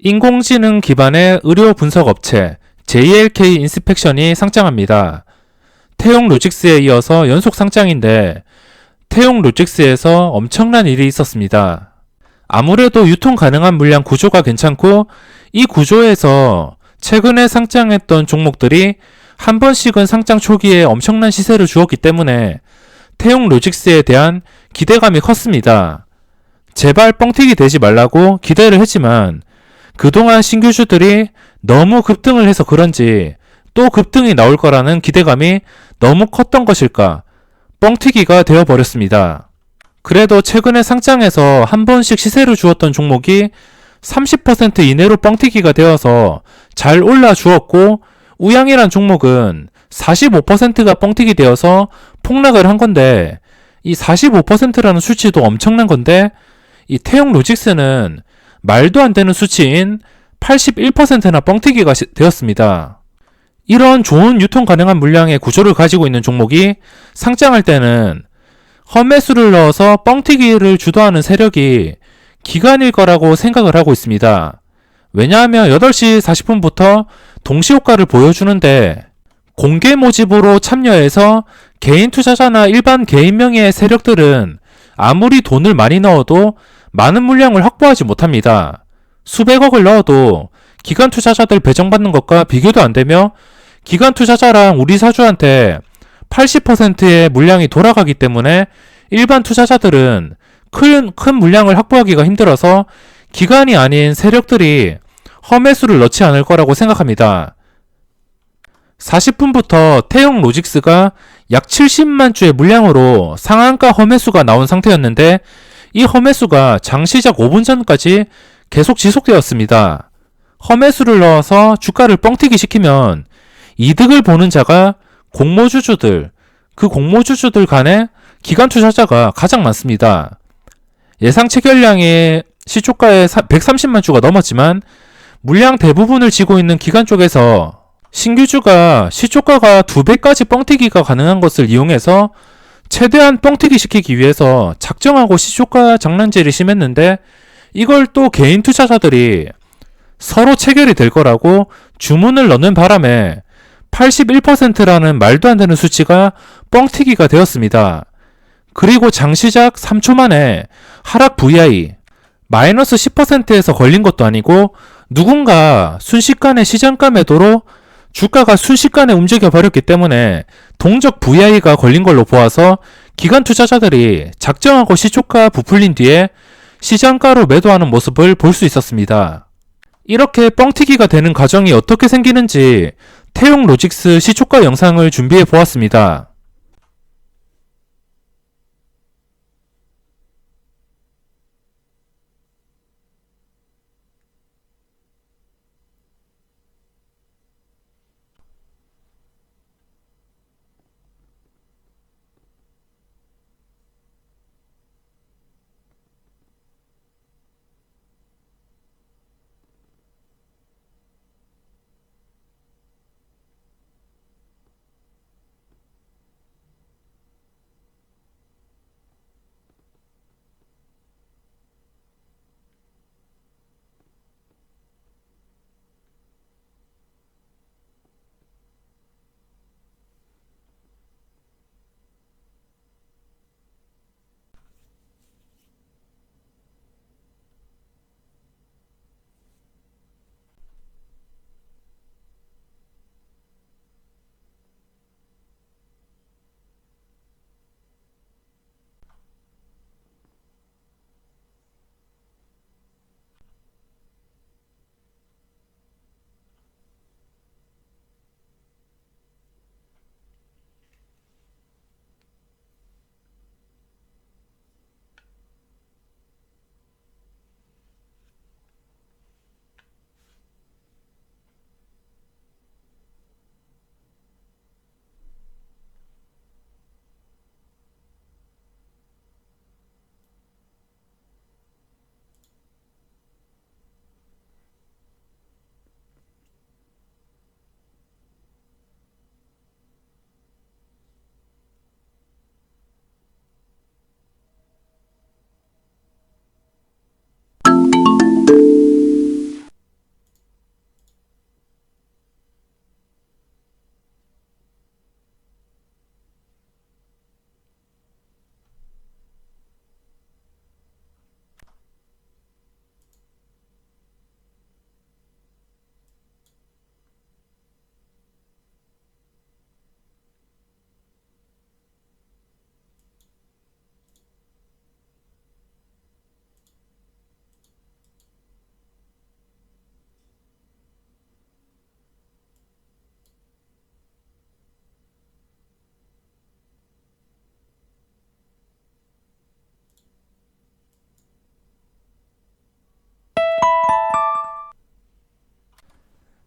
인공지능 기반의 의료 분석 업체 JLK 인스펙션이 상장합니다. 태용로직스에 이어서 연속 상장인데 태용로직스에서 엄청난 일이 있었습니다. 아무래도 유통 가능한 물량 구조가 괜찮고 이 구조에서 최근에 상장했던 종목들이 한 번씩은 상장 초기에 엄청난 시세를 주었기 때문에 태용로직스에 대한 기대감이 컸습니다. 제발 뻥튀기 되지 말라고 기대를 했지만 그동안 신규주들이 너무 급등을 해서 그런지 또 급등이 나올 거라는 기대감이 너무 컸던 것일까 뻥튀기가 되어버렸습니다. 그래도 최근에 상장해서 한 번씩 시세를 주었던 종목이 30% 이내로 뻥튀기가 되어서 잘 올라주었고 우양이란 종목은 45%가 뻥튀기 되어서 폭락을 한 건데 이 45%라는 수치도 엄청난 건데 이 태용로직스는 말도 안 되는 수치인 81%나 뻥튀기가 되었습니다. 이런 좋은 유통 가능한 물량의 구조를 가지고 있는 종목이 상장할 때는 험매수를 넣어서 뻥튀기를 주도하는 세력이 기관일 거라고 생각을 하고 있습니다. 왜냐하면 8시 40분부터 동시효과를 보여주는데 공개 모집으로 참여해서 개인 투자자나 일반 개인 명의의 세력들은 아무리 돈을 많이 넣어도 많은 물량을 확보하지 못합니다. 수백억을 넣어도 기관 투자자들 배정받는 것과 비교도 안 되며 기관 투자자랑 우리 사주한테 80%의 물량이 돌아가기 때문에 일반 투자자들은 큰 물량을 확보하기가 힘들어서 기관이 아닌 세력들이 험매수를 넣지 않을 거라고 생각합니다. 40분부터 태용로직스가 약 70만 주의 물량으로 상한가 험매수가 나온 상태였는데 이 험매수가 장시작 5분 전까지 계속 지속되었습니다. 험매수를 넣어서 주가를 뻥튀기 시키면 이득을 보는 자가 공모주주들, 그 공모주주들 간에 기관 투자자가 가장 많습니다. 예상 체결량이 시초가에 130만 주가 넘었지만 물량 대부분을 쥐고 있는 기관 쪽에서 신규주가 시초가가 2배까지 뻥튀기가 가능한 것을 이용해서 최대한 뻥튀기 시키기 위해서 작정하고 시초가 장난질이 심했는데 이걸 또 개인 투자자들이 서로 체결이 될 거라고 주문을 넣는 바람에 81%라는 말도 안 되는 수치가 뻥튀기가 되었습니다. 그리고 장시작 3초 만에 하락 VI 마이너스 10%에서 걸린 것도 아니고 누군가 순식간에 시장가 매도로 주가가 순식간에 움직여 버렸기 때문에 동적 VI가 걸린 걸로 보아서 기관 투자자들이 작정하고 시초가 부풀린 뒤에 시장가로 매도하는 모습을 볼 수 있었습니다. 이렇게 뻥튀기가 되는 과정이 어떻게 생기는지 태용로직스 시초가 영상을 준비해 보았습니다.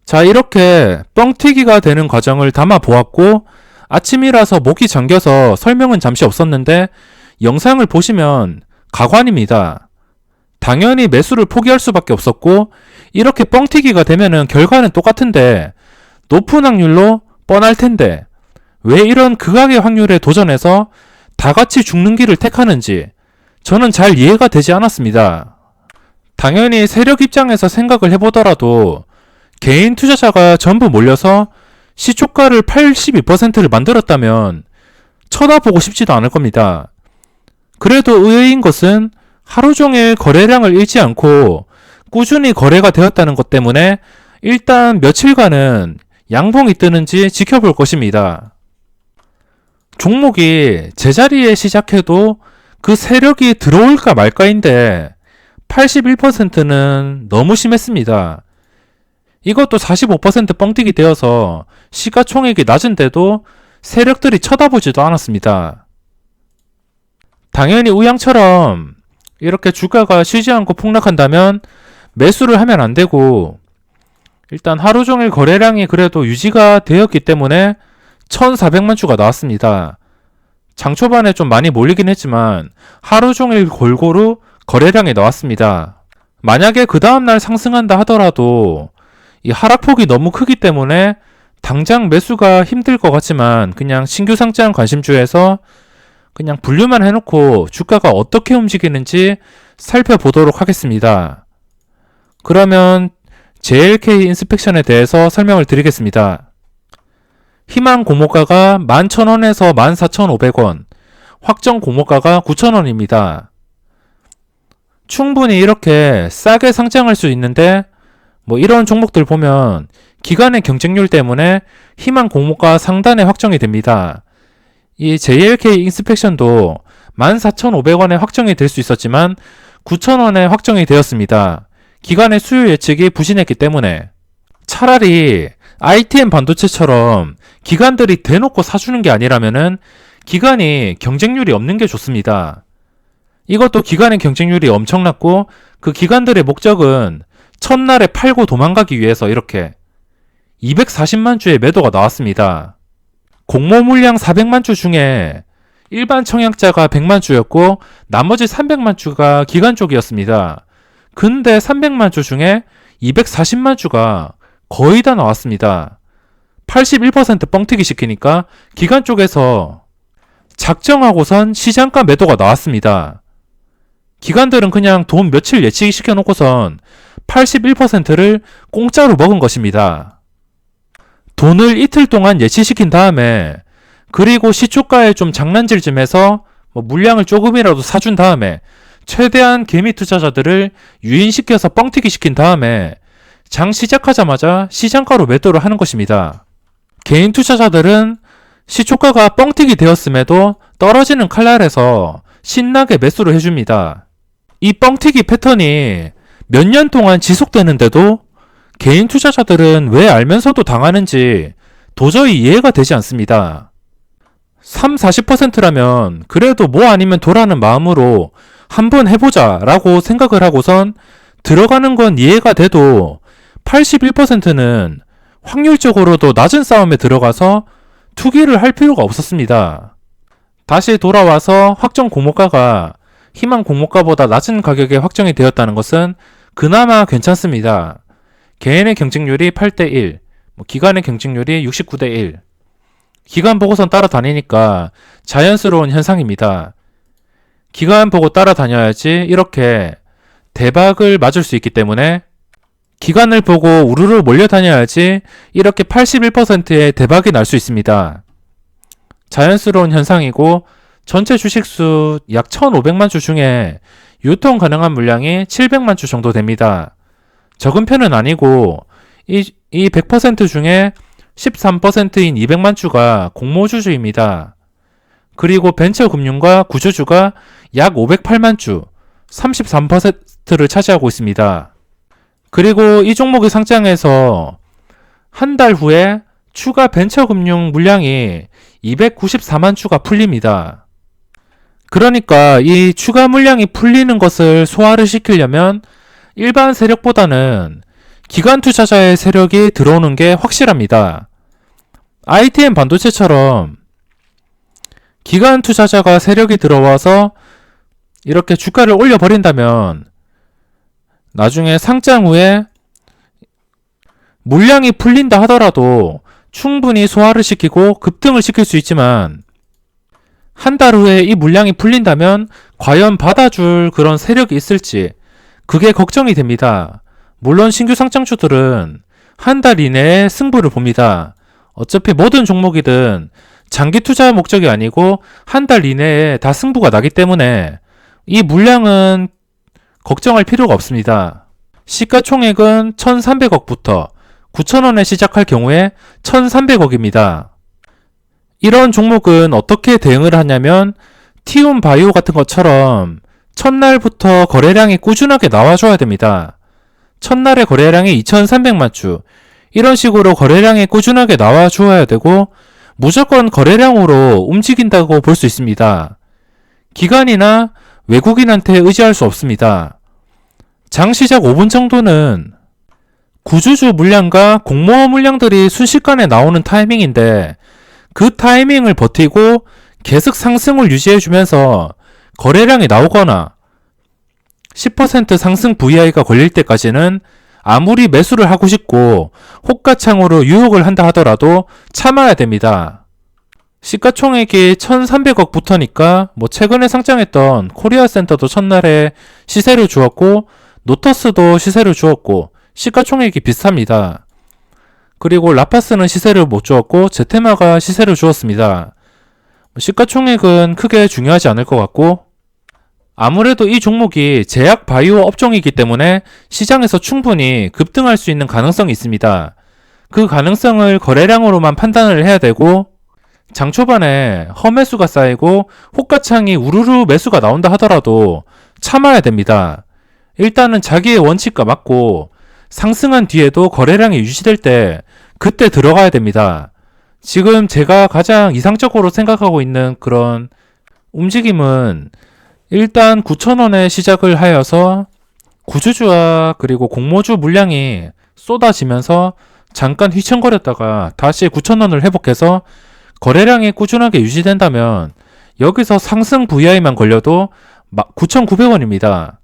자, 이렇게 뻥튀기가 되는 과정을 담아 보았고, 아침이라서 목이 잠겨서 설명은 잠시 없었는데 영상을 보시면 가관입니다. 당연히 매수를 포기할 수밖에 없었고, 이렇게 뻥튀기가 되면은 결과는 똑같은데 높은 확률로 뻔할 텐데 왜 이런 극악의 확률에 도전해서 다 같이 죽는 길을 택하는지 저는 잘 이해가 되지 않았습니다. 당연히 세력 입장에서 생각을 해보더라도 개인 투자자가 전부 몰려서 시초가를 82%를 만들었다면 쳐다보고 싶지도 않을 겁니다. 그래도 의외인 것은 하루 종일 거래량을 잃지 않고 꾸준히 거래가 되었다는 것 때문에 일단 며칠간은 양봉이 뜨는지 지켜볼 것입니다. 종목이 제자리에 시작해도 그 세력이 들어올까 말까인데 81%는 너무 심했습니다. 이것도 45% 뻥튀기 되어서 시가총액이 낮은데도 세력들이 쳐다보지도 않았습니다. 당연히 우양처럼 이렇게 주가가 쉬지 않고 폭락한다면 매수를 하면 안 되고, 일단 하루 종일 거래량이 그래도 유지가 되었기 때문에 1400만 주가 나왔습니다. 장 초반에 좀 많이 몰리긴 했지만 하루 종일 골고루 거래량이 나왔습니다. 만약에 그 다음날 상승한다 하더라도 이 하락폭이 너무 크기 때문에 당장 매수가 힘들 것 같지만 그냥 신규 상장 관심주에서 그냥 분류만 해놓고 주가가 어떻게 움직이는지 살펴보도록 하겠습니다. 그러면 JLK 인스펙션에 대해서 설명을 드리겠습니다. 희망 공모가가 11,000원에서 14,500원, 확정 공모가가 9,000원입니다. 충분히 이렇게 싸게 상장할 수 있는데 이런 종목들 보면 기간의 경쟁률 때문에 희망 공모가 상단에 확정이 됩니다. 이 JLK 인스펙션도 14,500원에 확정이 될 수 있었지만 9,000원에 확정이 되었습니다. 기간의 수요 예측이 부진했기 때문에. 차라리 ITM 반도체처럼 기관들이 대놓고 사주는 게 아니라면은 기관이 경쟁률이 없는 게 좋습니다. 이것도 기관의 경쟁률이 엄청났고 그 기관들의 목적은 첫날에 팔고 도망가기 위해서 이렇게 240만 주의 매도가 나왔습니다. 공모 물량 400만 주 중에 일반 청약자가 100만 주였고 나머지 300만 주가 기관 쪽이었습니다. 근데 300만 주 중에 240만 주가 거의 다 나왔습니다. 81% 뻥튀기 시키니까 기관 쪽에서 작정하고선 시장가 매도가 나왔습니다. 기관들은 그냥 돈 며칠 예측 시켜놓고선 81%를 공짜로 먹은 것입니다. 돈을 이틀 동안 예치시킨 다음에 그리고 시초가에 좀 장난질 좀 해서 물량을 조금이라도 사준 다음에 최대한 개미 투자자들을 유인시켜서 뻥튀기 시킨 다음에 장 시작하자마자 시장가로 매도를 하는 것입니다. 개인 투자자들은 시초가가 뻥튀기 되었음에도 떨어지는 칼날에서 신나게 매수를 해줍니다. 이 뻥튀기 패턴이 몇 년 동안 지속되는데도 개인 투자자들은 왜 알면서도 당하는지 도저히 이해가 되지 않습니다. 40%라면 그래도 뭐 아니면 도라는 마음으로 한번 해보자 라고 생각을 하고선 들어가는 건 이해가 돼도 81%는 확률적으로도 낮은 싸움에 들어가서 투기를 할 필요가 없었습니다. 다시 돌아와서 확정 공모가가 희망 공모가보다 낮은 가격에 확정이 되었다는 것은 그나마 괜찮습니다. 개인의 경쟁률이 8대1, 기관의 경쟁률이 69대1. 기관 보고선 따라다니니까 자연스러운 현상입니다. 기관 보고 따라다녀야지 이렇게 대박을 맞을 수 있기 때문에 기관을 보고 우르르 몰려다녀야지 이렇게 81%의 대박이 날 수 있습니다. 자연스러운 현상이고 전체 주식수 약 1,500만 주 중에 유통 가능한 물량이 700만 주 정도 됩니다. 적은 편은 아니고 이 100% 중에 13%인 200만 주가 공모주주입니다. 그리고 벤처금융과 구조주가 약 508만 주, 33%를 차지하고 있습니다. 그리고 이 종목이 상장해서 한 달 후에 추가 벤처금융 물량이 294만 주가 풀립니다. 그러니까 이 추가 물량이 풀리는 것을 소화를 시키려면 일반 세력보다는 기관 투자자의 세력이 들어오는 게 확실합니다. ITM 반도체처럼 기관 투자자가 세력이 들어와서 이렇게 주가를 올려버린다면 나중에 상장 후에 물량이 풀린다 하더라도 충분히 소화를 시키고 급등을 시킬 수 있지만 한 달 후에 이 물량이 풀린다면 과연 받아줄 그런 세력이 있을지 그게 걱정이 됩니다. 물론 신규 상장주들은 한 달 이내에 승부를 봅니다. 어차피 모든 종목이든 장기 투자 목적이 아니고 한 달 이내에 다 승부가 나기 때문에 이 물량은 걱정할 필요가 없습니다. 시가총액은 1,300억부터 9,000원에 시작할 경우에 1,300억입니다. 이런 종목은 어떻게 대응을 하냐면 티움 바이오 같은 것처럼 첫날부터 거래량이 꾸준하게 나와줘야 됩니다. 첫날의 거래량이 2,300만 주 이런 식으로 거래량이 꾸준하게 나와줘야 되고 무조건 거래량으로 움직인다고 볼 수 있습니다. 기관이나 외국인한테 의지할 수 없습니다. 장 시작 5분 정도는 구주주 물량과 공모어 물량들이 순식간에 나오는 타이밍인데 그 타이밍을 버티고 계속 상승을 유지해주면서 거래량이 나오거나 10% 상승 VI가 걸릴 때까지는 아무리 매수를 하고 싶고 호가창으로 유혹을 한다 하더라도 참아야 됩니다. 시가총액이 1,300억부터니까 최근에 상장했던 코리아센터도 첫날에 시세를 주었고 노터스도 시세를 주었고 시가총액이 비슷합니다. 그리고 라파스는 시세를 못 주었고 제테마가 시세를 주었습니다. 시가총액은 크게 중요하지 않을 것 같고 아무래도 이 종목이 제약 바이오 업종이기 때문에 시장에서 충분히 급등할 수 있는 가능성이 있습니다. 그 가능성을 거래량으로만 판단을 해야 되고 장 초반에 허매수가 쌓이고 호가창이 우르르 매수가 나온다 하더라도 참아야 됩니다. 일단은 자기의 원칙과 맞고 상승한 뒤에도 거래량이 유지될 때 그때 들어가야 됩니다. 지금 제가 가장 이상적으로 생각하고 있는 그런 움직임은 일단 9,000원에 시작을 하여서 구주주와 그리고 공모주 물량이 쏟아지면서 잠깐 휘청거렸다가 다시 9,000원을 회복해서 거래량이 꾸준하게 유지된다면 여기서 상승 VI만 걸려도 9,900원입니다.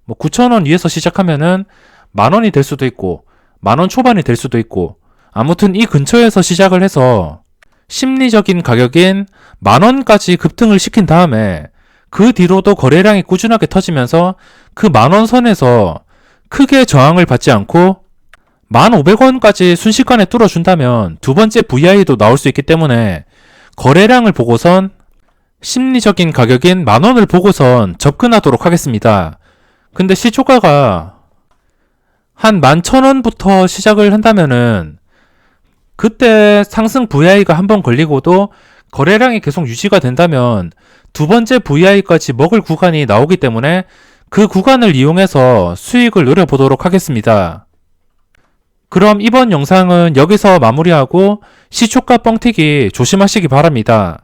9,000원 위에서 시작하면은 만원이 될 수도 있고 만원 초반이 될 수도 있고 아무튼 이 근처에서 시작을 해서 심리적인 가격인 만원까지 급등을 시킨 다음에 그 뒤로도 거래량이 꾸준하게 터지면서 그 만원 선에서 크게 저항을 받지 않고 1,500원까지 순식간에 뚫어준다면 두 번째 VI도 나올 수 있기 때문에 거래량을 보고선 심리적인 가격인 만원을 보고선 접근하도록 하겠습니다. 근데 시초가가 한 11,000원부터 시작을 한다면은 그때 상승 VI가 한번 걸리고도 거래량이 계속 유지가 된다면 두 번째 VI까지 먹을 구간이 나오기 때문에 그 구간을 이용해서 수익을 노려보도록 하겠습니다. 그럼 이번 영상은 여기서 마무리하고 시초가 뻥튀기 조심하시기 바랍니다.